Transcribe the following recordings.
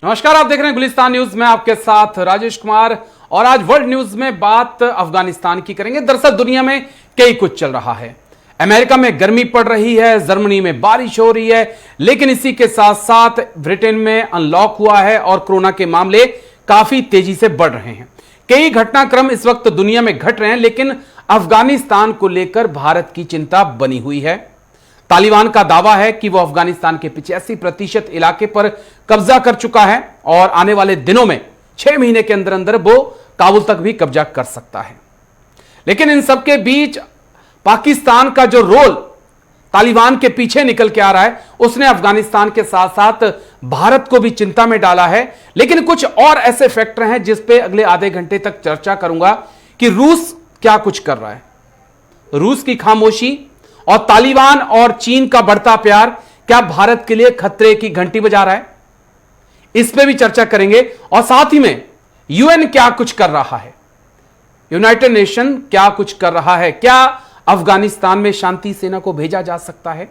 नमस्कार, आप देख रहे हैं गुलिस्तान न्यूज में, आपके साथ राजेश कुमार। और आज वर्ल्ड न्यूज में बात अफगानिस्तान की करेंगे। दरअसल दुनिया में कई कुछ चल रहा है। अमेरिका में गर्मी पड़ रही है, जर्मनी में बारिश हो रही है, लेकिन इसी के साथ साथ ब्रिटेन में अनलॉक हुआ है और कोरोना के मामले काफी तेजी से बढ़ रहे हैं। कई घटनाक्रम इस वक्त दुनिया में घट रहे हैं, लेकिन अफगानिस्तान को लेकर भारत की चिंता बनी हुई है। तालिबान का दावा है कि वो अफगानिस्तान के 85% इलाके पर कब्जा कर चुका है और आने वाले दिनों में 6 महीने के अंदर अंदर वो काबुल तक भी कब्जा कर सकता है। लेकिन इन सबके बीच पाकिस्तान का जो रोल तालिबान के पीछे निकल के आ रहा है, उसने अफगानिस्तान के साथ साथ भारत को भी चिंता में डाला है। लेकिन कुछ और ऐसे फैक्टर हैं जिस पे अगले आधे घंटे तक चर्चा करूंगा कि रूस क्या कुछ कर रहा है। रूस की खामोशी और तालिबान और चीन का बढ़ता प्यार क्या भारत के लिए खतरे की घंटी बजा रहा है, इस पे भी चर्चा करेंगे। और साथ ही में यूएन क्या कुछ कर रहा है, यूनाइटेड नेशन क्या कुछ कर रहा है, क्या अफगानिस्तान में शांति सेना को भेजा जा सकता है,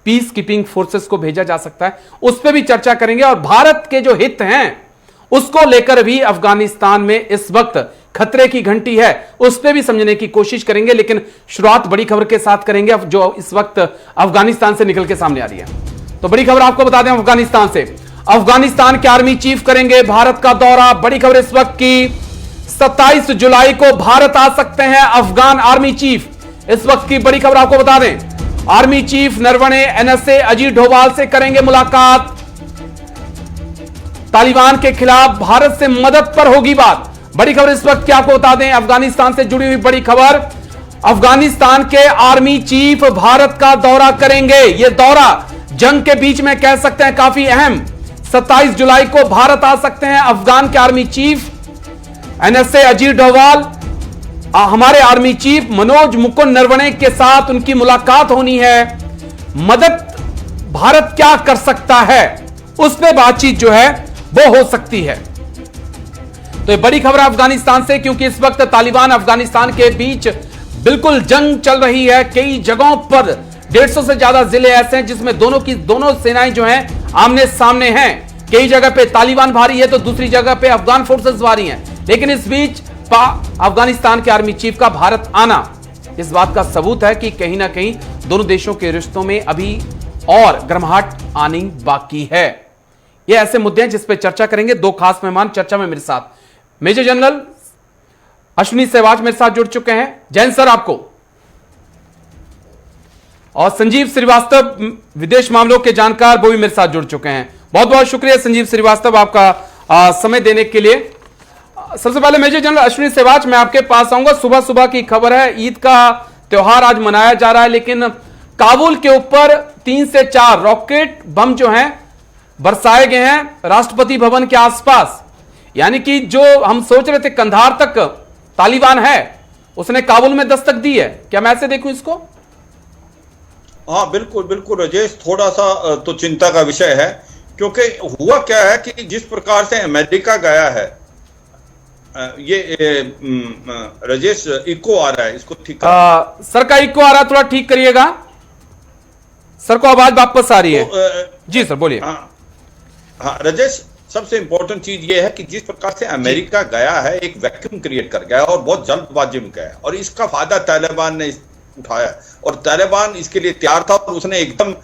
पीस कीपिंग फोर्सेस को भेजा जा सकता है, उस पर भी चर्चा करेंगे। और भारत के जो हित हैं उसको लेकर भी अफगानिस्तान में इस वक्त खतरे की घंटी है, उस पर भी समझने की कोशिश करेंगे। लेकिन शुरुआत बड़ी खबर के साथ करेंगे जो इस वक्त अफगानिस्तान से निकल के सामने आ रही है। तो बड़ी खबर आपको बता दें अफगानिस्तान से, अफगानिस्तान के आर्मी चीफ करेंगे भारत का दौरा। बड़ी खबर इस वक्त की, 27 जुलाई को भारत आ सकते हैं अफगान आर्मी चीफ। इस वक्त की बड़ी खबर आपको बता दें, army chief Naravane NSA Ajit Doval से करेंगे मुलाकात। तालिबान के खिलाफ भारत से मदद पर होगी बात। बड़ी खबर इस वक्त क्या आपको बता दें, अफगानिस्तान से जुड़ी हुई बड़ी खबर, अफगानिस्तान के आर्मी चीफ भारत का दौरा करेंगे। यह दौरा जंग के बीच में कह सकते हैं काफी अहम। 27 जुलाई को भारत आ सकते हैं अफगान के army chief NSA Ajit Doval. हमारे आर्मी चीफ मनोज मुकुंद नरवणे के साथ उनकी मुलाकात होनी है। मदद भारत क्या कर सकता है, उस पर बातचीत जो है वो हो सकती है। तो ये बड़ी खबर है अफगानिस्तान से, क्योंकि इस वक्त तालिबान अफगानिस्तान के बीच बिल्कुल जंग चल रही है। कई जगहों पर 150 से ज्यादा जिले ऐसे हैं जिसमें दोनों सेनाएं जो हैं आमने सामने हैं। कई जगह पे तालिबान भारी है तो दूसरी जगह पे अफगान फोर्सेस भारी हैं। लेकिन इस बीच अफगानिस्तान के आर्मी चीफ का भारत आना इस बात का सबूत है कि कहीं ना कहीं दोनों देशों के रिश्तों में अभी और गर्माहट आनी बाकी है। ये ऐसे मुद्दे हैं जिस पे चर्चा करेंगे। दो खास मेहमान चर्चा में मेरे साथ, मेजर जनरल अश्विनी सहवाज मेरे साथ जुड़ चुके हैं, जैन सर आपको, और संजीव श्रीवास्तव विदेश मामलों के जानकार वो भी मेरे साथ जुड़ चुके हैं। बहुत बहुत शुक्रिया संजीव श्रीवास्तव आपका समय देने के लिए। सबसे पहले मेजर जनरल अश्विनी सहवाज, मैं आपके पास आऊंगा। सुबह सुबह की खबर है, ईद का त्योहार आज मनाया जा रहा है, लेकिन काबुल के ऊपर 3 से 4 रॉकेट बम जो हैं बरसाए गए हैं राष्ट्रपति भवन के आसपास। यानी कि जो हम सोच रहे थे कंधार तक तालिबान है, उसने काबुल में दस्तक दी है। क्या मैं ऐसे देखूं इसको? हाँ बिल्कुल बिल्कुल राजेश, थोड़ा सा तो चिंता का विषय है, क्योंकि हुआ क्या है कि जिस प्रकार से अमेरिका गया है, ये राजेश इको आ रहा है, इसको ठीक सर का इको आ रहा है, थोड़ा ठीक करिएगा। सर को आवाज वापस आ रही है। जी सर बोलिए। हाँ राजेश, सबसे इंपॉर्टेंट चीज ये है कि जिस प्रकार से अमेरिका गया है, एक वैक्यूम क्रिएट कर गया और बहुत जल्दबाजी में गया, और इसका फायदा तालिबान ने उठाया और तालिबान इसके लिए तैयार था और उसने एकदम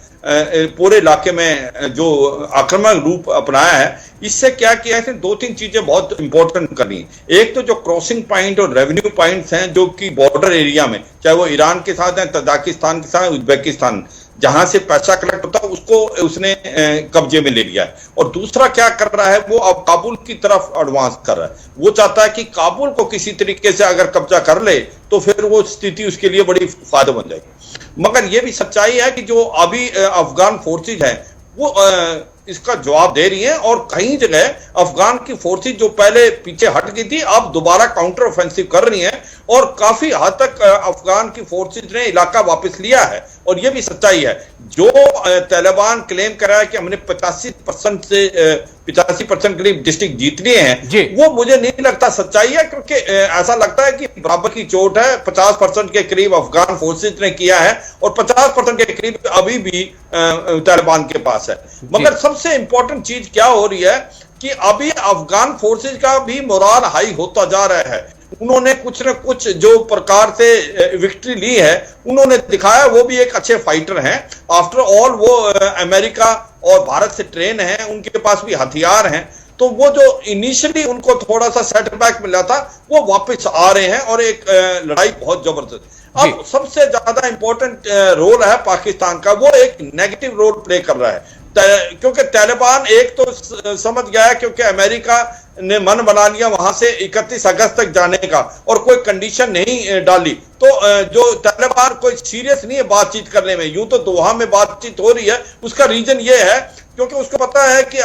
पूरे इलाके में जो आक्रामक रूप अपनाया है। इससे क्या किया है, 2-3 चीजें बहुत इंपॉर्टेंट करनी। एक तो जो क्रॉसिंग पॉइंट और रेवेन्यू पॉइंट्स हैं जो कि बॉर्डर एरिया में, चाहे वो ईरान के साथ है, तजाकिस्तान के साथ, उज्बेकिस्तान, जहां से पैसा कलेक्ट होता है उसको उसने कब्जे में ले लिया है। और दूसरा क्या कर रहा है, वो अब काबुल की तरफ एडवांस कर रहा है। वो चाहता है कि काबुल को किसी तरीके से अगर कब्जा कर ले तो फिर वो स्थिति उसके लिए बड़ी फायदा बन जाएगी। मगर ये भी सच्चाई है कि जो अभी अफगान फोर्सेज हैं वो इसका जवाब दे रही हैं, और कई जगह अफगान की फोर्सेज जो पहले पीछे हट गई थी अब दोबारा काउंटर ऑफेंसिव कर रही हैं, और काफी हद तक अफगान की फोर्सेज ने इलाका वापस लिया है। और ये भी सच्चाई है। जो तालिबान क्लेम कर रहा है कि हमने 85% से 85% करीब डिस्ट्रिक्ट जीत लिए हैं, वो मुझे नहीं लगता सच्चाई है, क्योंकि ऐसा लगता है कि बराबर की चोट है। 50% के करीब अफगान फोर्सेज ने किया है और 50% के करीब अभी भी तालिबान के पास है। मगर सबसे इंपॉर्टेंट चीज क्या हो रही है कि अभी अफगान फोर्सेज का भी मोराल हाई होता जा रहा है। उन्होंने कुछ न कुछ जो प्रकार से विक्ट्री ली है उन्होंने दिखाया, वो भी एक अच्छे फाइटर हैं। आफ्टर ऑल वो अमेरिका और भारत से ट्रेन हैं, उनके पास भी हथियार हैं। तो वो जो इनिशियली उनको थोड़ा सा सेटबैक मिला था वो वापस आ रहे हैं और एक लड़ाई बहुत जबरदस्त। अब सबसे ज्यादा इंपॉर्टेंट रोल है पाकिस्तान का, वो एक नेगेटिव रोल प्ले कर रहा है, क्योंकि तालिबान एक तो समझ गया है, क्योंकि अमेरिका ने मन बना लिया वहां से 31 अगस्त तक जाने का और कोई कंडीशन नहीं डाली, तो जो तालिबान कोई सीरियस नहीं है बातचीत करने में। यूं तो दोहा में बातचीत हो रही है, उसका रीजन ये है क्योंकि उसको पता है कि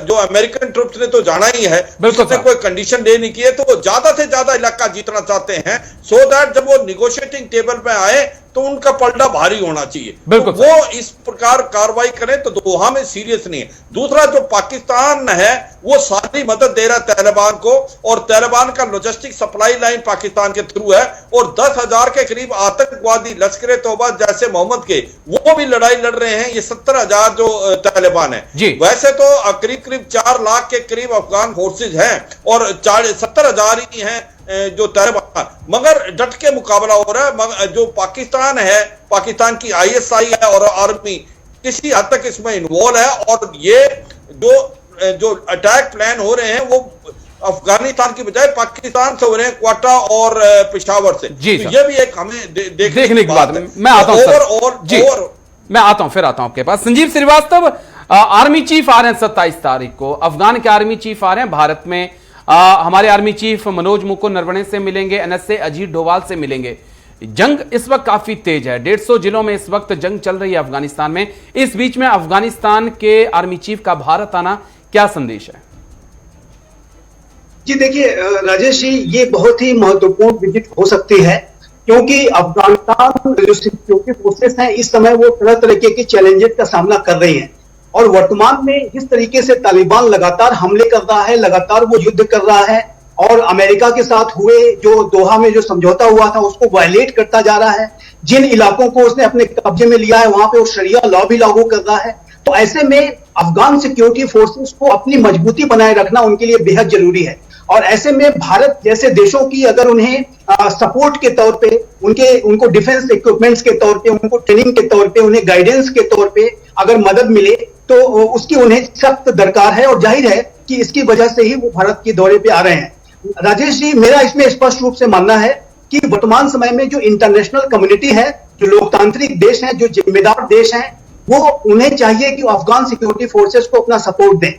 जो अमेरिकन ट्रूप्स ने तो जाना ही है, उसने कोई कंडीशन दे नहीं की है, तो वो ज्यादा से ज्यादा इलाका जीतना चाहते हैं, सो दैट जब वो निगोशिएटिंग टेबल पे आए तो उनका पलड़ा भारी होना चाहिए। तो वो इस प्रकार कार्रवाई करें तो दोहा में सीरियस नहीं है। दूसरा, जो पाकिस्तान है वो सारी मदद दे रहा है तालिबान को, और तालिबान का लॉजिस्टिक सप्लाई लाइन पाकिस्तान के थ्रू है, और 10,000 के करीब आतंकवादी लश्कर तौबा जैसे मोहम्मद के वो भी लड़ाई लड़ रहे हैं। ये 70,000 जो तालिबान है, वैसे तो करीब करीब 4 लाख के करीब अफगान फोर्सेज हैं और 70,000 ही हैं जो तालिबान, मगर डट के मुकाबला हो रहा है। मगर जो पाकिस्तान है, पाकिस्तान की ISI है और आर्मी किसी हद तक इसमें इन्वॉल्व है, और ये जो अटैक प्लान हो रहे हैं वो अफगानिस्तान की बजाय पाकिस्तान से हो रहे हैं, क्वाटा और पेशावर से। तो ये भी एक हमें देखने की बात है। मैं आता हूं, मैं आता हूं, फिर आता हूं आपके पास। संजीव श्रीवास्तव, आर्मी चीफ आ रहे हैं 27 तारीख को, अफगान के आर्मी चीफ आ रहे हैं भारत में। हमारे आर्मी चीफ मनोज मुकुंद नरवणे से मिलेंगे, NSA अजीत डोभाल से मिलेंगे। जंग इस वक्त काफी तेज है, 150 जिलों में इस वक्त जंग चल रही है अफगानिस्तान में। इस बीच में अफगानिस्तान के आर्मी चीफ का भारत आना क्या संदेश है? जी देखिए राजेश जी, ये बहुत ही महत्वपूर्ण विजिट हो सकती है, क्योंकि अफगानिस्तान जो सिक्योरिटी फोर्सेस हैं इस समय वो तरह तरह के चैलेंजेस का सामना कर रही हैं, और वर्तमान में जिस तरीके से तालिबान लगातार हमले कर रहा है, लगातार वो युद्ध कर रहा है, और अमेरिका के साथ हुए जो दोहा में जो समझौता हुआ था उसको वायलेट करता जा रहा है। जिन इलाकों को उसने अपने कब्जे में लिया है वहां पे वो शरिया लॉ भी लागू कर रहा है। तो ऐसे में अफगान सिक्योरिटी फोर्सेस को अपनी मजबूती बनाए रखना उनके लिए बेहद जरूरी है, और ऐसे में भारत जैसे देशों की अगर उन्हें सपोर्ट के तौर पे, उनको डिफेंस इक्विपमेंट्स के तौर पे, उनको ट्रेनिंग के तौर पे, उन्हें गाइडेंस के तौर पे अगर मदद मिले तो उसकी उन्हें सख्त दरकार है, और जाहिर है कि इसकी वजह से ही वो भारत के दौरे पे आ रहे हैं। राजेश जी, मेरा इसमें स्पष्ट रूप से मानना है कि वर्तमान समय में जो इंटरनेशनल कम्युनिटी है, जो लोकतांत्रिक देश हैं, जो जिम्मेदार देश हैं, वो उन्हें चाहिए कि अफगान सिक्योरिटी फोर्सेस को अपना सपोर्ट दें।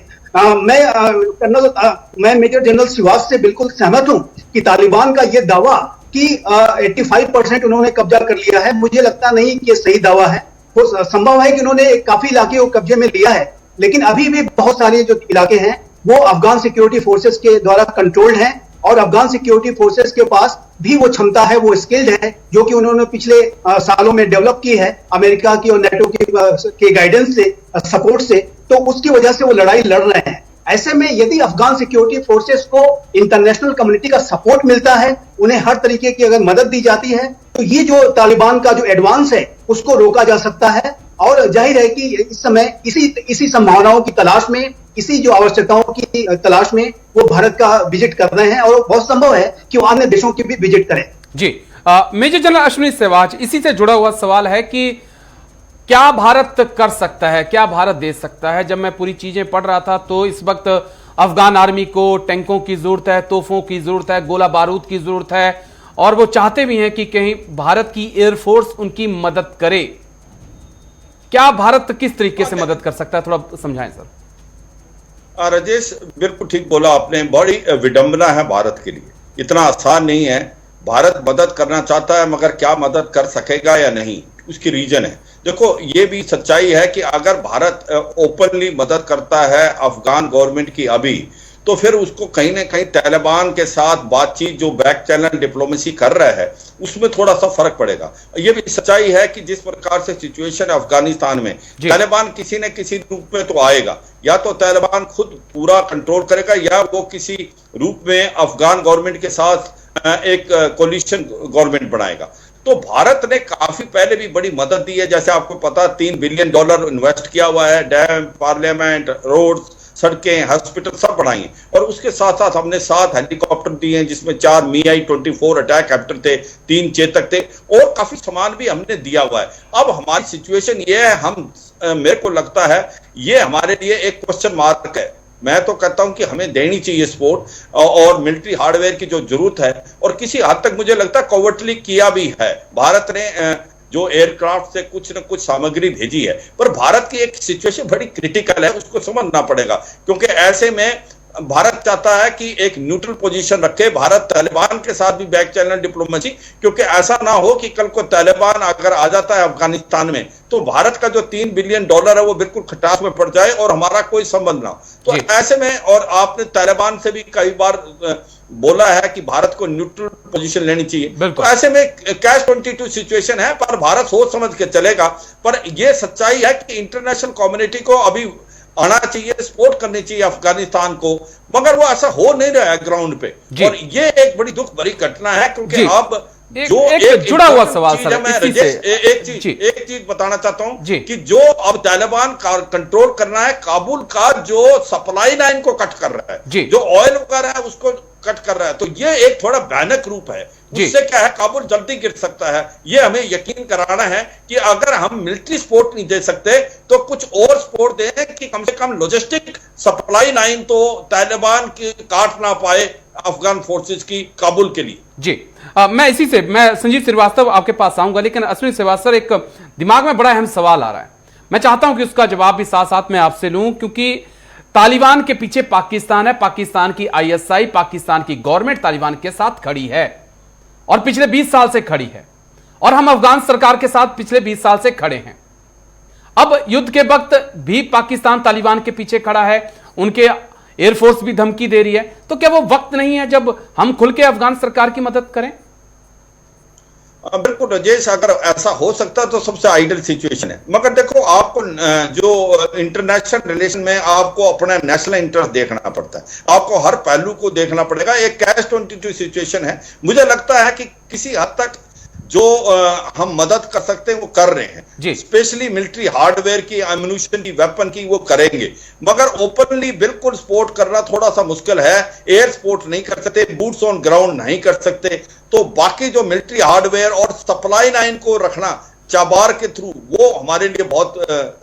मैं मेजर जनरल श्रीवास्तव से बिल्कुल सहमत हूं कि तालिबान का यह दावा कि 85% उन्होंने कब्जा कर लिया है, मुझे लगता नहीं कि यह सही दावा है। वो संभव है कि उन्होंने काफी इलाके को कब्जे में लिया है, लेकिन अभी भी बहुत सारे जो इलाके हैं वो अफगान सिक्योरिटी फोर्सेस के द्वारा कंट्रोल्ड हैं, और अफगान सिक्योरिटी फोर्सेस के पास भी वो क्षमता है, वो स्किल्ड है, जो कि उन्होंने पिछले सालों में डेवलप की है अमेरिका की और नेटो के गाइडेंस से, सपोर्ट से। तो उसकी वजह से वो लड़ाई लड़ रहे हैं। ऐसे में यदि अफगान सिक्योरिटी फोर्सेस को इंटरनेशनल कम्युनिटी का सपोर्ट मिलता है, उन्हें हर तरीके की अगर मदद दी जाती है, तो ये जो तालिबान का जो एडवांस है उसको रोका जा सकता है। और जाहिर है कि इस समय इसी संभावनाओं की तलाश में, इसी जो आवश्यकताओं की तलाश में वो भारत का विजिट कर रहे हैं, और बहुत संभव है कि वो अन्य देशों की भी विजिट करें। जी, मेजर जनरल अश्विनी सहवाज, इसी से जुड़ा हुआ सवाल है कि क्या भारत कर सकता है, क्या भारत दे सकता है? जब मैं पूरी चीजें पढ़ रहा था तो इस वक्त अफगान आर्मी को टैंकों की जरूरत है, तोपों की जरूरत है, गोला बारूद की जरूरत है, और वो चाहते भी हैं कि कहीं भारत की एयरफोर्स उनकी मदद करे। क्या भारत किस तरीके से मदद कर सकता है, थोड़ा समझाएं सर। राजेश, बिल्कुल ठीक बोला आपने। बड़ी विडंबना है भारत के लिए, इतना आसान नहीं है। भारत मदद करना चाहता है, मगर क्या मदद कर सकेगा या नहीं, उसकी रीजन है। देखो, ये भी सच्चाई है कि अगर भारत ओपनली मदद करता है अफगान गवर्नमेंट की अभी, तो फिर उसको कहीं ना कहीं तालिबान के साथ बातचीत जो बैक चैनल डिप्लोमेसी कर रहा है उसमें थोड़ा सा फर्क पड़ेगा। ये भी सच्चाई है कि जिस प्रकार से सिचुएशन है अफगानिस्तान में, तालिबान किसी न किसी रूप में तो आएगा, या तो तालिबान खुद पूरा कंट्रोल करेगा या वो किसी रूप में अफगान गवर्नमेंट के साथ एक कोलिशन गवर्नमेंट बनाएगा। तो भारत ने काफी पहले भी बड़ी मदद दी है, जैसे आपको पता $3 बिलियन इन्वेस्ट किया हुआ है, डैम, पार्लियामेंट, रोड्स, सड़कें, हॉस्पिटल सब बनाई हैं, और उसके साथ साथ हमने 7 हेलीकॉप्टर दिए हैं जिसमें 4 Mi-24 अटैक हेलीकॉप्टर थे, 3 चेतक थे, और काफी सामान भी हमने दिया हुआ है। अब हमारी सिचुएशन ये है, मेरे को लगता है ये हमारे लिए एक क्वेश्चन मार्क है। मैं तो कहता हूं कि हमें देनी चाहिए सपोर्ट और मिलिट्री हार्डवेयर की जो जरूरत है, और किसी हद तक मुझे लगता है कोवर्टली किया भी है। भारत ने जो एयरक्राफ्ट से कुछ न कुछ सामग्री भेजी है, पर भारत की एक सिचुएशन बड़ी क्रिटिकल है, उसको समझना पड़ेगा, क्योंकि ऐसे में भारत चाहता है कि एक न्यूट्रल पोजीशन रखे भारत तालिबान के साथ भी बैक चैनल डिप्लोमेसी, क्योंकि ऐसा ना हो कि कल को तालिबान अगर आ जाता है अफगानिस्तान में तो भारत का जो $3 बिलियन है वो बिल्कुल खटास में पड़ जाए और हमारा कोई संबंध ना हो। तो ऐसे में, और आपने तालिबान से भी कई बार बोला है कि भारत को न्यूट्रल पोजीशन लेनी चाहिए, तो ऐसे में कैच-22 सिचुएशन है, पर भारत सोच समझ के चलेगा। पर यह सच्चाई है कि इंटरनेशनल कम्युनिटी को अभी आना चाहिए, सपोर्ट करनी चाहिए अफगानिस्तान को, मगर वो ऐसा हो नहीं रहा है ग्राउंड पे, और ये एक बड़ी दुख भरी घटना है, क्योंकि अब जो एक जुड़ा हुआ सवाल सर, मैं एक चीज बताना चाहता हूं कि जो अब तालिबान कंट्रोल करना है काबुल का, जो सप्लाई लाइन को कट कर रहा है, जो ऑयल वगैरह है उसको कट कर रहा है, तो ये एक थोड़ा भयानक रूप है। उससे क्या है, काबुल जल्दी गिर सकता है। ये हमें यकीन कराना है कि अगर हम मिलिट्री सपोर्ट नहीं दे सकते तो कुछ और सपोर्ट दें कि कम से कम लॉजिस्टिक सप्लाई लाइन तो तालिबान की काट ना पाए अफगान फोर्सेस की काबुल के लिए। जी मैं संजीव श्रीवास्तव आपके पास आऊंगा, लेकिन अश्विनी श्रीवास्तव, एक दिमाग में बड़ा अहम सवाल आ रहा है, मैं चाहता हूं कि उसका जवाब भी साथ साथ में आपसे लूं, क्योंकि तालिबान के पीछे पाकिस्तान है, पाकिस्तान की ISI, पाकिस्तान की गवर्नमेंट तालिबान के साथ खड़ी है और पिछले 20 साल से खड़ी है, और हम अफगान सरकार के साथ पिछले 20 साल से खड़े हैं। अब युद्ध के वक्त भी पाकिस्तान तालिबान के पीछे खड़ा है, उनके एयरफोर्स भी धमकी दे रही है, तो क्या वो वक्त नहीं है जब हम खुल के अफगान सरकार की मदद करें? बिल्कुल राजेश, अगर ऐसा हो सकता तो सबसे आइडियल सिचुएशन है, मगर देखो आपको जो इंटरनेशनल रिलेशन में आपको अपना नेशनल इंटरेस्ट देखना पड़ता है, आपको हर पहलू को देखना पड़ेगा। एक कैच-22 सिचुएशन है। मुझे लगता है कि किसी हद तक जो हम मदद कर सकते हैं वो कर रहे हैं, स्पेशली मिलिट्री हार्डवेयर की, एम्यूनिशन की, वेपन की, वो करेंगे, मगर ओपनली बिल्कुल सपोर्ट करना थोड़ा सा मुश्किल है। एयर सपोर्ट नहीं कर सकते, बूट्स ऑन ग्राउंड नहीं कर सकते, तो बाकी जो मिलिट्री हार्डवेयर और सप्लाई लाइन को रखना चाबार के थ्रू, वो हमारे लिए बहुत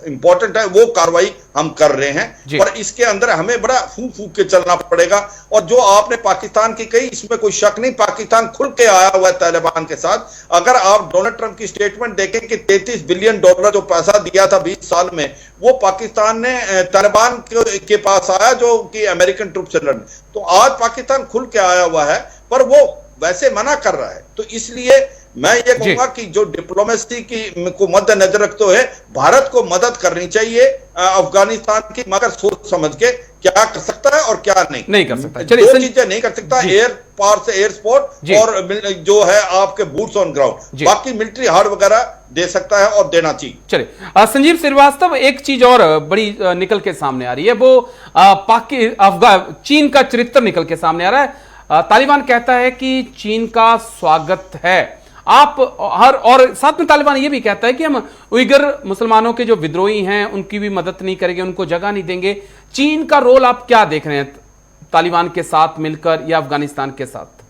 इंपॉर्टेंट है, वो कार्रवाई हम कर रहे हैं। पर इसके अंदर हमें बड़ा फूक के चलना पड़ेगा। और जो आपने पाकिस्तान की कही, इसमें कोई शक नहीं, पाकिस्तान खुल के आया हुआ है तालिबान के साथ। अगर आप डोनाल्ड ट्रंप की स्टेटमेंट देखें कि $33 बिलियन जो पैसा दिया था 20 साल में, वो पाकिस्तान ने तालिबान के पास आया, जो कि अमेरिकन ट्रूप से लड़ने। तो आज पाकिस्तान खुल के आया हुआ है, पर वो वैसे मना कर रहा है। तो इसलिए मैं ये कहूंगा कि जो डिप्लोमेसी की को मद्देनजर रखते हुए भारत को मदद करनी चाहिए अफगानिस्तान की, मगर सोच समझ के क्या कर सकता है और क्या नहीं कर सकता। दो चीजें नहीं कर सकता, एयर पावर से एयर सपोर्ट और जो है आपके बूट्स ऑन ग्राउंड, बाकी मिलिट्री हार्ड वगैरह दे सकता है और देना चाहिए। चलिए संजीव श्रीवास्तव, एक चीज और बड़ी निकल के सामने आ रही है, वो चीन का चरित्र निकल के सामने आ रहा है। तालिबान कहता है कि चीन का स्वागत है, आप और साथ में तालिबान ये भी कहता है कि हम उइगर मुसलमानों के जो विद्रोही हैं उनकी भी मदद नहीं करेंगे, उनको जगह नहीं देंगे। चीन का रोल आप क्या देख रहे हैं तालिबान के साथ मिलकर या अफगानिस्तान के साथ?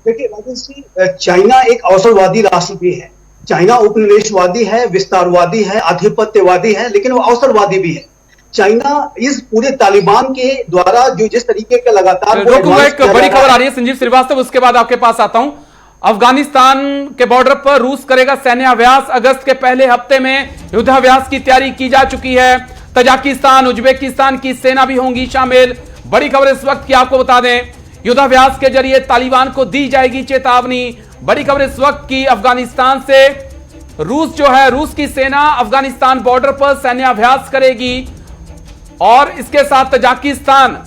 देखिए राजेश जी, चाइना एक अवसरवादी राष्ट्र भी है, चाइना उपनिवेशवादी है, विस्तारवादी है, आधिपत्यवादी है, लेकिन वो अवसरवादी भी है। चाइना इस पूरे तालिबान के द्वारा जो जिस तरीके का लगातार एक बड़ी खबर आ रही है संजीव श्रीवास्तव, उसके बाद आपके पास आता हूं। अफगानिस्तान के बॉर्डर पर रूस करेगा सैन्य अभ्यास, अगस्त के पहले हफ्ते में युद्धाभ्यास की तैयारी की जा चुकी है। तजाकिस्तान, उज्बेकिस्तान की सेना भी होंगी शामिल। बड़ी खबर इस वक्त की आपको बता दें, युद्धाभ्यास के जरिए तालिबान को दी जाएगी चेतावनी। बड़ी खबर इस वक्त की, अफगानिस्तान से रूस जो है, रूस की सेना अफगानिस्तान बॉर्डर पर सैन्य अभ्यास करेगी। और इसके साथ तजाकिस्तान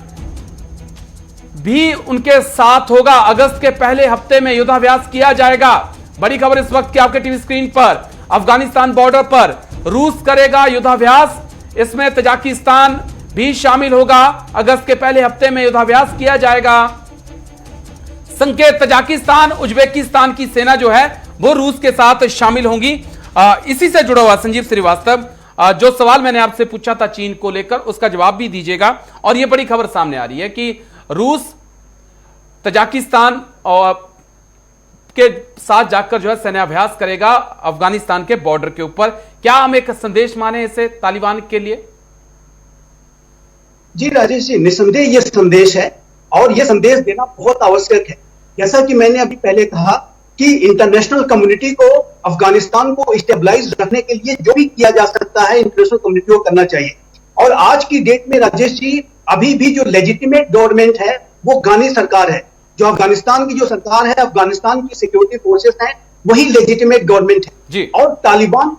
भी उनके साथ होगा। अगस्त के पहले हफ्ते में युद्धाभ्यास किया जाएगा। बड़ी खबर इस वक्त की आपके टीवी स्क्रीन पर, अफगानिस्तान बॉर्डर पर रूस करेगा युद्धाभ्यास, इसमें तजाकिस्तान भी शामिल होगा। अगस्त के पहले हफ्ते में युद्धाभ्यास किया जाएगा। संकेत, तजाकिस्तान उज्बेकिस्तान की सेना जो है वो रूस के साथ शामिल होंगी। इसी से जुड़ा हुआ संजीव श्रीवास्तव, जो सवाल मैंने आपसे पूछा था चीन को लेकर, उसका जवाब भी दीजिएगा। और यह बड़ी खबर सामने आ रही है कि रूस तजाकिस्तान के साथ जाकर जो है सैन्याभ्यास करेगा अफगानिस्तान के बॉर्डर के ऊपर। क्या हम एक संदेश माने इसे तालिबान के लिए? जी राजेश जी, निस्संदेह ये संदेश है और ये संदेश देना बहुत आवश्यक है। जैसा कि मैंने अभी पहले कहा कि इंटरनेशनल कम्युनिटी को अफगानिस्तान को स्टेबलाइज रखने के लिए जो भी किया जा सकता है इंटरनेशनल कम्युनिटी को करना चाहिए। और आज की डेट में राजेश जी, अभी भी जो लेजिटिमेट गवर्नमेंट है वो अफगानी सरकार है। जो अफगानिस्तान की जो सरकार है, अफगानिस्तान की सिक्योरिटी फोर्सेस हैं, वही लेजिटिमेट गवर्नमेंट है जी। और तालिबान,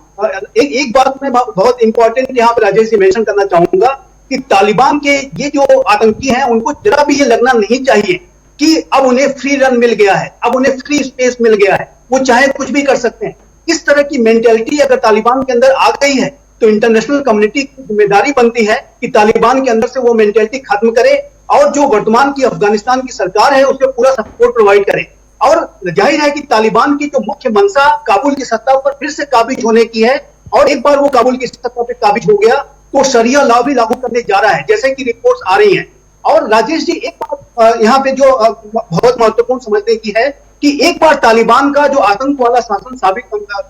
एक बात मैं बहुत इंपॉर्टेंट यहाँ पे राजेश जी मेंशन करना चाहूंगा कि तालिबान के ये जो आतंकी हैं उनको जरा भी ये लगना नहीं चाहिए कि अब उन्हें फ्री रन मिल गया है, अब उन्हें फ्री स्पेस मिल गया है, वो चाहे कुछ भी कर सकते हैं। इस तरह की मेंटेलिटी अगर तालिबान के अंदर आ गई है तो इंटरनेशनल कम्युनिटी की जिम्मेदारी बनती है कि तालिबान के अंदर से वो मेंटेलिटी खत्म करे और जो वर्तमान की अफगानिस्तान की सरकार है उसको पूरा सपोर्ट प्रोवाइड करे। और जाहिर है कि तालिबान की जो मुख्य मंशा काबुल की सत्ता पर फिर से काबिज होने की है, और एक बार वो काबुल की सत्ता पर काबिज हो गया तो शरिया लॉ भी लागू करने जा रहा है, जैसे कि रिपोर्ट्स आ रही हैं। और राजेश जी, एक बात यहाँ पे जो बहुत महत्वपूर्ण समझने की है कि एक बार तालिबान का जो आतंक वाला शासन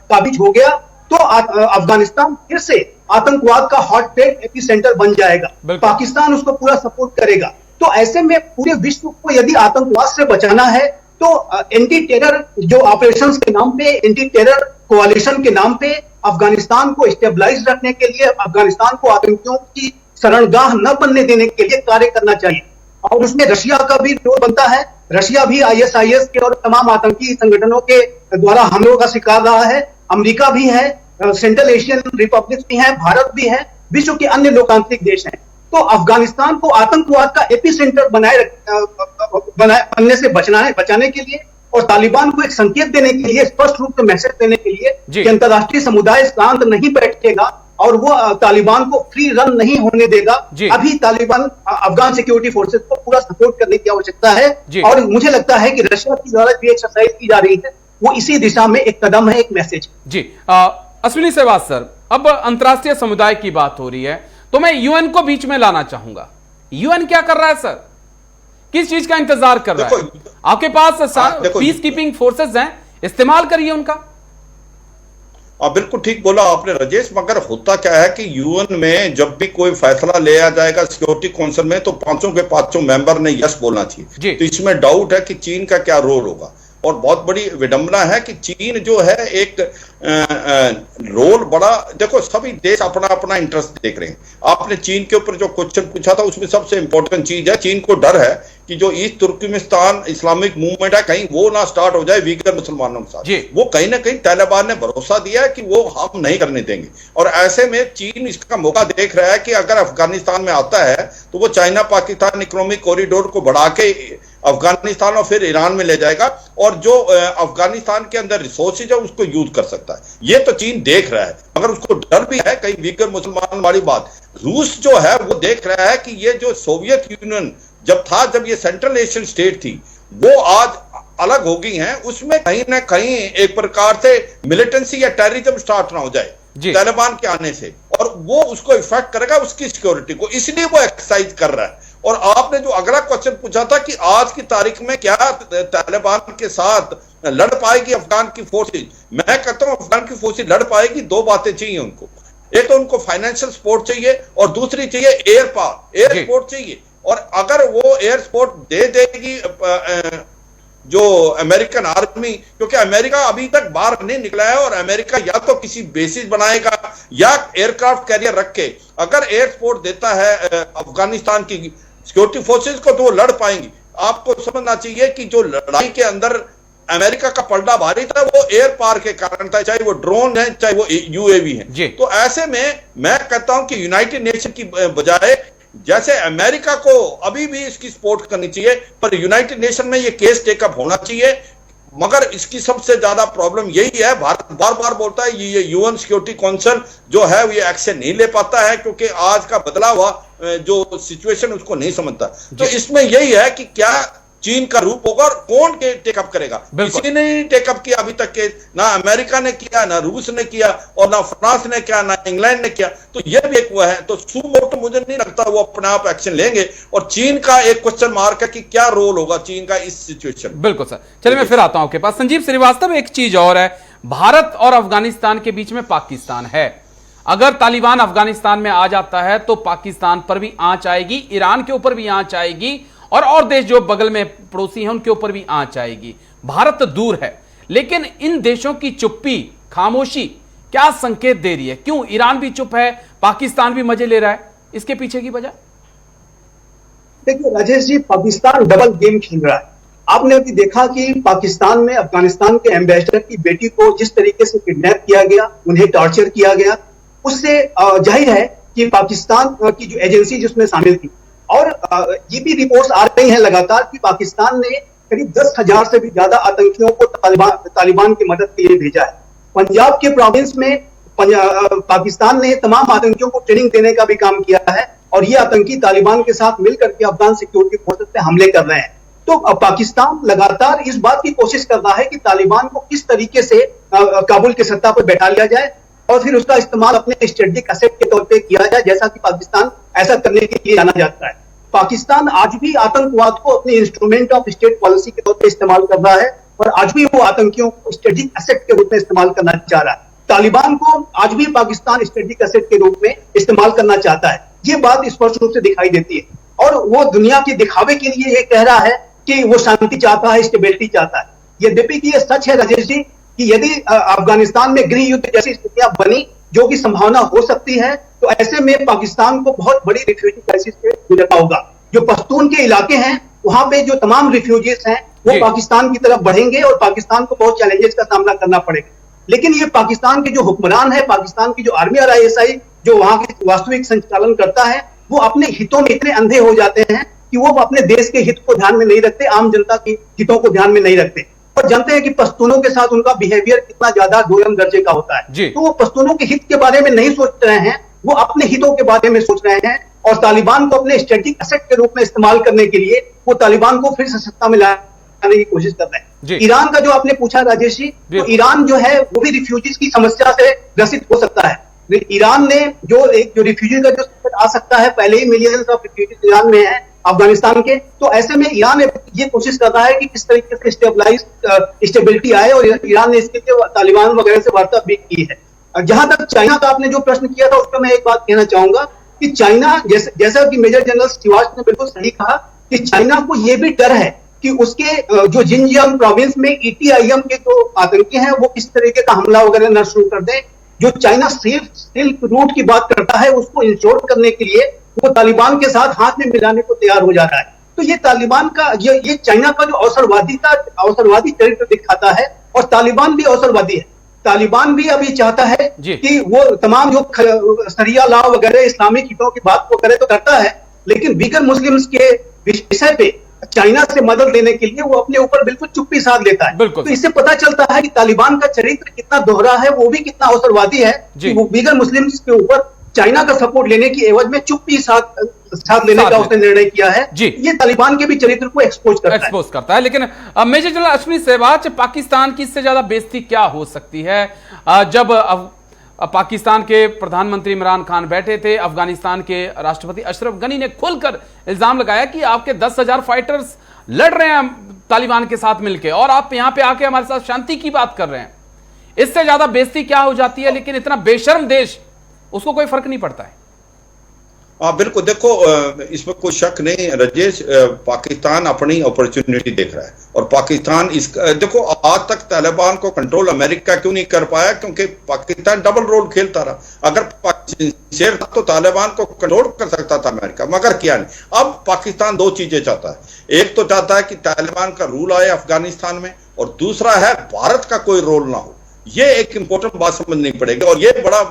काबिज हो गया तो अफगानिस्तान फिर से आतंकवाद का हॉटबेड एपिसेंटर बन जाएगा। पाकिस्तान उसको पूरा सपोर्ट करेगा। तो ऐसे में पूरे विश्व को यदि आतंकवाद से बचाना है तो एंटी टेरर जो ऑपरेशंस के नाम पे, एंटी टेरर कोalition के नाम पे अफगानिस्तान को स्टेबलाइज रखने के लिए, अफगानिस्तान को आतंकियों की शरणगाह न बनने देने के लिए कार्य करना चाहिए। और उसमें रशिया का भी रोल बनता है। रशिया भी ISIS के और तमाम आतंकी संगठनों के द्वारा हमलों का शिकार रहा है। अमेरिका भी है, सेंट्रल एशियन रिपब्लिक भी है, भारत भी है, विश्व के अन्य लोकतांत्रिक देश हैं। तो अफगानिस्तान को आतंकवाद का एपिसेंटर बनने से बचाने के लिए और तालिबान को एक संकेत देने के लिए, स्पष्ट रूप से मैसेज देने के लिए कि अंतर्राष्ट्रीय समुदाय शांत नहीं बैठेगा और वो तालिबान को फ्री रन नहीं होने देगा। अभी तालिबान अफगान सिक्योरिटी फोर्सेस को पूरा सपोर्ट करने की आवश्यकता है। और मुझे लगता है कि रशिया की द्वारा जो एक्सरसाइज की जा रही है वो इसी दिशा में एक कदम है, एक मैसेज। जी अश्विनी सहवाग सर, अब अंतर्राष्ट्रीय समुदाय की बात हो रही है तो मैं यूएन को बीच में लाना चाहूंगा। यूएन क्या कर रहा है सर? किस चीज का इंतजार कर रहा है? आपके पास पीस कीपिंग फोर्सेस हैं, इस्तेमाल करिए उनका। बिल्कुल ठीक बोला आपने राजेश, मगर होता क्या है कि यूएन में जब भी कोई फैसला लिया जाएगा सिक्योरिटी काउंसिल में तो पांचों के पांचों मेंबर ने यस बोलना चाहिए। तो इसमें डाउट है कि चीन का क्या रोल होगा। और बहुत बड़ी विडंबना है कि चीन जो है एक रोल बड़ा, देखो सभी देश अपना अपना इंटरेस्ट देख रहे हैं। आपने चीन के ऊपर जो क्वेश्चन पूछा था उसमें सबसे इंपॉर्टेंट चीज है, चीन को डर है कि जो ईस्ट तुर्कमेनिस्तान इस्लामिक मूवमेंट है कहीं वो ना स्टार्ट हो जाए वीगर मुसलमानों के साथ। वो कहीं ना कहीं तालिबान ने भरोसा दिया है कि वो हम नहीं करने देंगे। और ऐसे में चीन इसका मौका देख रहा है कि अगर अफगानिस्तान में आता है तो वो चाइना पाकिस्तान इकोनॉमिक कॉरिडोर को बढ़ा के अफगानिस्तान और फिर ईरान में ले जाएगा और जो अफगानिस्तान के अंदर रिसोर्सेज है उसको यूज कर सकता है। ये तो चीन देख रहा है, मगर उसको डर भी है कहीं वीकर मुसलमान वाली बात। रूस जो है वो देख रहा है कि ये जो सोवियत यूनियन जब ये सेंट्रल एशियन स्टेट थी वो आज अलग हो गई हैं, उसमें कहीं ना कहीं एक प्रकार से मिलिटेंसी या टेररिज्म स्टार्ट ना हो जाए तालिबान के आने से, और वो उसको इफेक्ट करेगा उसकी सिक्योरिटी को, इसलिए वो एक्सरसाइज कर रहा है। और आपने जो अगला क्वेश्चन पूछा था कि आज की तारीख में क्या तालिबान के साथ लड़ पाएगी अफगान की फोर्सेज, मैं कहता हूं अफगान की फोर्सेज लड़ पाएगी। दो बातें चाहिए उनको, एक तो उनको फाइनेंशियल सपोर्ट चाहिए और दूसरी चाहिए एयर पावर, एयर सपोर्ट चाहिए। और अगर वो एयर सपोर्ट दे देगी जो अमेरिकन आर्मी, क्योंकि अमेरिका अभी तक बाहर नहीं निकला है और अमेरिका या तो किसी बेसिस बनाएगा या एयरक्राफ्ट कैरियर रख के अगर एयर सपोर्ट देता है अफगानिस्तान की सिक्योरिटी फोर्सेस को तो वो लड़ पाएंगी। आपको समझना चाहिए कि जो लड़ाई के अंदर अमेरिका का पलड़ा भारी था वो एयर पार के कारण था, चाहे वो ड्रोन है चाहे वो यूएवी है। तो ऐसे में मैं कहता हूं कि यूनाइटेड नेशन की बजाय जैसे अमेरिका को अभी भी इसकी सपोर्ट करनी चाहिए, पर यूनाइटेड नेशन में ये केस टेकअप होना चाहिए। मगर इसकी सबसे ज्यादा प्रॉब्लम यही है, भारत बार बार बोलता है ये यूएन सिक्योरिटी काउंसिल जो है ये एक्शन नहीं ले पाता है क्योंकि आज का बदला हुआ जो सिचुएशन उसको नहीं समझता। तो इसमें यही है कि क्या चीन का रूप होगा और कौन के टेकअप करेगा। किसी ने नहीं टेकअप किया अभी तक के, ना अमेरिका ने किया, ना रूस ने किया और ना फ्रांस ने किया, ना इंग्लैंड ने किया। तो यह भी एक वो है, तो सुमोटो मुझे नहीं लगता वो अपने आप एक्शन लेंगे। और चीन का एक क्वेश्चन मार्क है कि क्या रोल होगा चीन का इस सिचुएशन। बिल्कुल सर, चलिए मैं फिर आता हूं आपके पास। संजीव श्रीवास्तव, एक चीज और है, भारत और अफगानिस्तान के बीच में पाकिस्तान है। अगर तालिबान अफगानिस्तान में आ जाता है तो पाकिस्तान पर भी आंच आएगी, ईरान के ऊपर भी आंच आएगी और देश जो बगल में पड़ोसी हैं उनके ऊपर भी आंच आएगी। भारत दूर है, लेकिन इन देशों की चुप्पी, खामोशी क्या संकेत दे रही है? क्यों ईरान भी चुप है, पाकिस्तान भी मजे ले रहा है? इसके पीछे की वजह? देखिए राजेश जी, पाकिस्तान डबल गेम खेल रहा है। आपने अभी देखा कि पाकिस्तान में अफगानिस्तान के एम्बेसडर की बेटी को जिस तरीके से किडनैप किया गया, उन्हें टॉर्चर किया गया, उससे जाहिर है कि पाकिस्तान की जो एजेंसी जिसमें शामिल थी, और ये भी रिपोर्ट्स आ रही हैं लगातार कि पाकिस्तान ने करीब 10,000 से भी ज्यादा आतंकियों को तालिबान की मदद के लिए भेजा है। पंजाब के प्रोविंस में पाकिस्तान ने तमाम आतंकियों को ट्रेनिंग देने का भी काम किया है और ये आतंकी तालिबान के साथ मिलकर के अफगान सिक्योरिटी फोर्सेस पे हमले कर रहे हैं। तो पाकिस्तान लगातार इस बात की कोशिश कर रहा है कि तालिबान को किस तरीके से काबुल की सत्ता पर बैठा लिया जाए और फिर उसका इस्तेमाल अपने स्ट्रेटेजिक एसेट के तौर पे किया जाए, जैसा कि पाकिस्तान ऐसा करने के लिए जाना जाता है। पाकिस्तान आज भी आतंकवाद को अपने इंस्ट्रूमेंट ऑफ स्टेट पॉलिसी के तौर पे इस्तेमाल कर रहा है और आज भी वो आतंकियों को स्ट्रेटेजिक एसेट के रूप में इस्तेमाल करना चाह रहा है। तालिबान को आज भी पाकिस्तान स्ट्रेटेजिक एसेट के रूप में इस्तेमाल करना चाहता है। ये बात स्पष्ट रूप से दिखाई देती है और वो दुनिया के दिखावे के लिए ये कह रहा है कि वो शांति चाहता है, स्टेबिलिटी चाहता है। यद्यपि कि ये सच है राजेश जी कि यदि अफगानिस्तान में गृह युद्ध जैसी स्थितियां बनी, जो कि संभावना हो सकती है, तो ऐसे में पाकिस्तान को बहुत बड़ी रिफ्यूजी क्राइसिस से गुजरना होगा। जो पश्तून के इलाके हैं वहां पे जो तमाम रिफ्यूजीज हैं वो पाकिस्तान की तरफ बढ़ेंगे और पाकिस्तान को बहुत चैलेंजेस का सामना करना पड़ेगा। लेकिन ये पाकिस्तान के जो हुक्मरान है, पाकिस्तान की जो आर्मी और ISI जो वहां के वास्तविक संचालन करता है, वो अपने हितों में इतने अंधे हो जाते हैं कि वो अपने देश के हित को ध्यान में नहीं रखते, आम जनता के हितों को ध्यान में नहीं रखते और जानते हैं कि पश्तूनों के साथ उनका बिहेवियर कितना ज्यादा दोयम दर्जे का होता है। तो वो पश्तूनों के हित के बारे में नहीं सोच रहे हैं, वो अपने हितों के बारे में सोच रहे हैं और तालिबान को अपने स्ट्रेटेजिक एसेट के रूप में इस्तेमाल करने के लिए वो तालिबान को फिर से सत्ता में लाने की कोशिश कर रहे हैं। ईरान का जो आपने पूछा राजेश जी, तो ईरान जो है वो भी रिफ्यूजीज की समस्या से ग्रसित हो सकता है। ईरान ने जो रिफ्यूजी का जो आ सकता है, पहले ही मिलियंस ऑफ रिफ्यूजीज ईरान में है अफगानिस्तान के, तो ऐसे में ईरान ये कोशिश कर रहा है कि किस तरीके से स्टेबिलिटी आए और ईरान ने इसके लिए तालिबान वगैरह से वार्ता भी की है। जहां तक चाइना का आपने जो प्रश्न किया था उसका मैं एक बात कहना चाहूंगा कि चाइना जैसा कि मेजर जनरल श्रीवास ने बिल्कुल सही कहा कि चाइना को यह भी डर है कि उसके जो जिनजियांग प्रोविंस में ETIM के जो आतंकी हैं वो किस तरीके का हमला वगैरह न शुरू कर दें। जो चाइना सिल्क रूट की बात करता है उसको इंश्योर करने के लिए वो तालिबान के साथ हाथ में मिलाने को तैयार हो जा रहा है। तो ये तालिबान का ये चाइना का जो अवसरवादी चरित्र दिखाता है और तालिबान भी अवसरवादी है। तालिबान भी अभी चाहता है कि वो तमाम जो शरिया लॉ वगैरह इस्लामिक हितों की बात वगैरह तो करता है, लेकिन वीगर मुस्लिम्स के विषय पे चाइना से मदद लेने के लिए वो अपने ऊपर बिल्कुल चुप्पी साध लेता है। तो इससे पता चलता है कि तालिबान का चरित्र कितना दोहरा है, वो भी कितना अवसरवादी है कि वो वीगर मुस्लिम्स के ऊपर चाइना का सपोर्ट लेने की एवज में चुप्पी साथ लेने का उसने निर्णय किया है। ये तालिबान के भी चरित्र को एक्सपोज करता है। लेकिन मेजर जनरल अश्विनी सहवाज, पाकिस्तान की इससे ज्यादा बेइज्जती क्या हो सकती है? जब पाकिस्तान के प्रधानमंत्री इमरान खान बैठे थे, अफगानिस्तान के राष्ट्रपति अशरफ गनी ने खुलकर इल्जाम लगाया कि आपके 10,000 फाइटर्स लड़ रहे हैं तालिबान के साथ मिलकर और आप यहां पे आके हमारे साथ शांति की बात कर रहे हैं। इससे ज्यादा बेइज्जती क्या हो जाती है? लेकिन इतना बेशर्म देश, उसको कोई फर्क नहीं पड़ता है। हाँ बिल्कुल, देखो इसमें कोई शक नहीं राजेश, पाकिस्तान अपनी अपॉर्चुनिटी देख रहा है और पाकिस्तान देखो आज तक तालिबान को कंट्रोल अमेरिका क्यों नहीं कर पाया? क्योंकि पाकिस्तान डबल रोल खेलता रहा। अगर शेर था तो तालिबान को कंट्रोल कर सकता था अमेरिका, मगर किया नहीं। अब पाकिस्तान दो चीजें चाहता है, एक तो चाहता है कि तालिबान का रूल आए अफगानिस्तान में और दूसरा है भारत का कोई रोल ना हो। ये एक इंपॉर्टेंट बात समझनी पड़ेगी। और ये बड़ा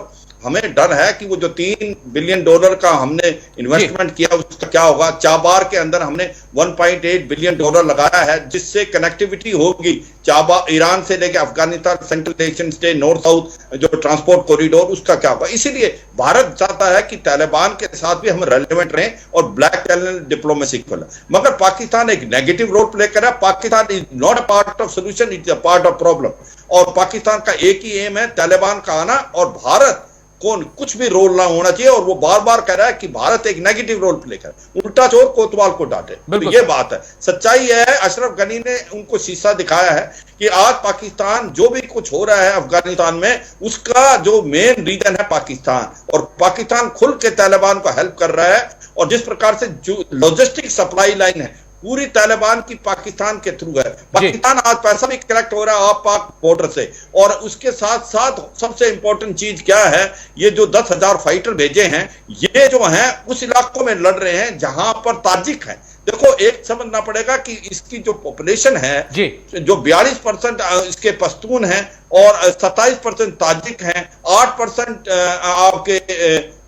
हमें डर है कि वो जो $3 बिलियन का हमने इन्वेस्टमेंट किया उसका क्या होगा। चाबार के अंदर हमने $1.8 बिलियन लगाया है, जिससे कनेक्टिविटी होगी चाबार ईरान से लेकर Afghanistan, central Asian state, north south जो ट्रांसपोर्ट कॉरिडोर, उसका क्या होगा। इसीलिए भारत चाहता है कि तालिबान के साथ भी हम रेलिवेंट रहें और ब्लैक चैनल डिप्लोमेसी खोलें। मगर पाकिस्तान एक नेगेटिव रोल प्ले कर रहा है। Pakistan is not a part of solution, is a part of problem. और पाकिस्तान का एक ही एम है तालिबान का आना, और भारत कौन कुछ भी रोल ना होना चाहिए। और वो बार बार कह रहा है कि भारत एक नेगेटिव रोल प्ले कर, उल्टा चोर कोतवाल को डांटे। तो ये बात है, सच्चाई है। अशरफ गनी ने उनको शीशा दिखाया है कि आज पाकिस्तान जो भी कुछ हो रहा है अफगानिस्तान में, उसका जो मेन रीजन है पाकिस्तान। और पाकिस्तान खुल के तालिबान को हेल्प कर रहा है। और जिस प्रकार से जो लॉजिस्टिक सप्लाई लाइन है पूरी तालिबान की पाकिस्तान के थ्रू है। पाकिस्तान आज पैसा भी कलेक्ट हो रहा है आप पाक बॉर्डर से। और उसके साथ साथ सबसे इंपॉर्टेंट चीज क्या है, ये जो 10,000 फाइटर भेजे हैं, ये जो हैं उस इलाकों में लड़ रहे हैं जहां पर ताजिक हैं। देखो, एक समझना पड़ेगा कि इसकी जो पॉपुलेशन है, जो 42% इसके पश्तून हैं और 27% ताजिक हैं, 8% आपके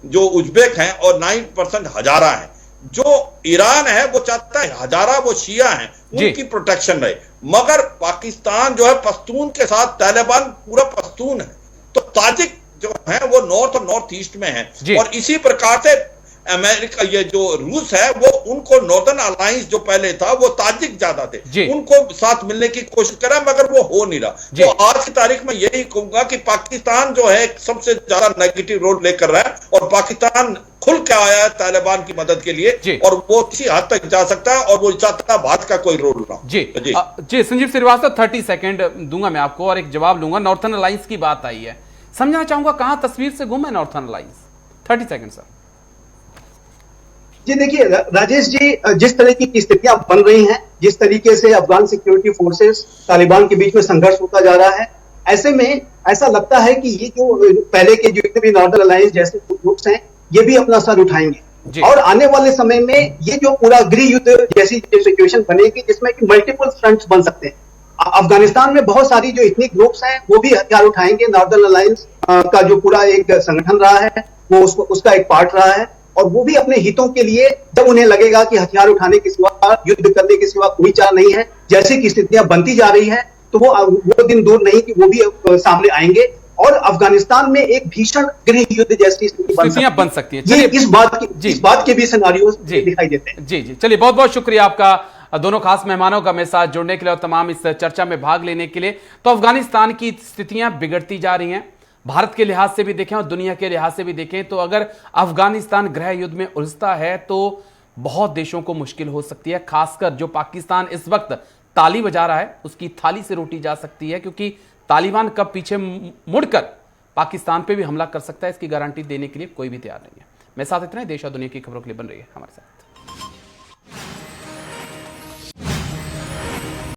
जो उज्बेक हैं और 9% हजारा हैं। जो ईरान है वो चाहता है हजारा वो शिया हैं, उनकी प्रोटेक्शन रहे। मगर पाकिस्तान जो है पश्तून के साथ, तालिबान पूरा पश्तून है, तो ताजिक जो है वो नॉर्थ और नॉर्थ ईस्ट में है। और इसी प्रकार से अमेरिका, ये जो रूस है, वो उनको नॉर्दर्न अलायंस जो पहले था वो ताजिक ज्यादा थे, उनको साथ मिलने की कोशिश करा, मगर वो हो नहीं रहा। तो आज की तारीख में यही कहूंगा कि पाकिस्तान जो है सबसे ज्यादा नेगेटिव रोल लेकर रहा है। और पाकिस्तान खुल के आया है तालिबान की मदद के लिए, और वो किसी हद तक जा सकता है। और वो चाहता है भारत का कोई रोल ना हो। जी संजीव श्रीवास्तव, 30 सेकंड दूंगा मैं आपको और एक जवाब लूंगा। नॉर्थर्न अलायंस की बात आई है, समझना चाहूंगा कहां तस्वीर से गुम है नॉर्थर्न अलायंस। 30 second sir. जी देखिए राजेश जी, जिस तरह की स्थितियां बन रही हैं, जिस तरीके से अफगान सिक्योरिटी फोर्सेस तालिबान के बीच में संघर्ष होता जा रहा है, ऐसे में ऐसा लगता है कि ये जो पहले के जो भी नॉर्दर्न अलायंस जैसे ग्रुप्स हैं, ये भी अपना सर उठाएंगे। और आने वाले समय में ये जो पूरा गृह युद्ध जैसी सिचुएशन बनेगी, जिसमें कि मल्टीपल फ्रंट्स बन सकते हैं। अफगानिस्तान में बहुत सारी जो इतनी ग्रुप्स हैं वो भी हथियार उठाएंगे। नॉर्दर्न अलायंस का जो पूरा एक संगठन रहा है वो उसका एक पार्ट रहा है। और वो भी अपने हितों के लिए, जब उन्हें लगेगा कि हथियार उठाने के सिवा, युद्ध करने के सिवा कोई चारा नहीं है, जैसी की स्थितियां बनती जा रही है, तो वो दिन दूर नहीं कि वो भी सामने आएंगे। और अफगानिस्तान में एक भीषण गृह युद्ध जैसी स्थिति बन सकती है। ये इस बात के भी सिनेरियोज दिखाई देते हैं। जी, चलिए, बहुत बहुत शुक्रिया आपका दोनों खास मेहमानों का मेरे साथ जुड़ने के लिए और तमाम इस चर्चा में भाग लेने के लिए। तो अफगानिस्तान की स्थितियां बिगड़ती जा रही हैं, भारत के लिहाज से भी देखें और दुनिया के लिहाज से भी देखें, तो अगर अफगानिस्तान गृह युद्ध में उलझता है तो बहुत देशों को मुश्किल हो सकती है। खासकर जो पाकिस्तान इस वक्त ताली बजा रहा है, उसकी थाली से रोटी जा सकती है, क्योंकि तालिबान कब पीछे मुड़कर पाकिस्तान पे भी हमला कर सकता है, इसकी गारंटी देने के लिए कोई भी तैयार नहीं है। मेरे साथ इतना ही। देश और दुनिया की खबरों के लिए बन रही है हमारे साथ।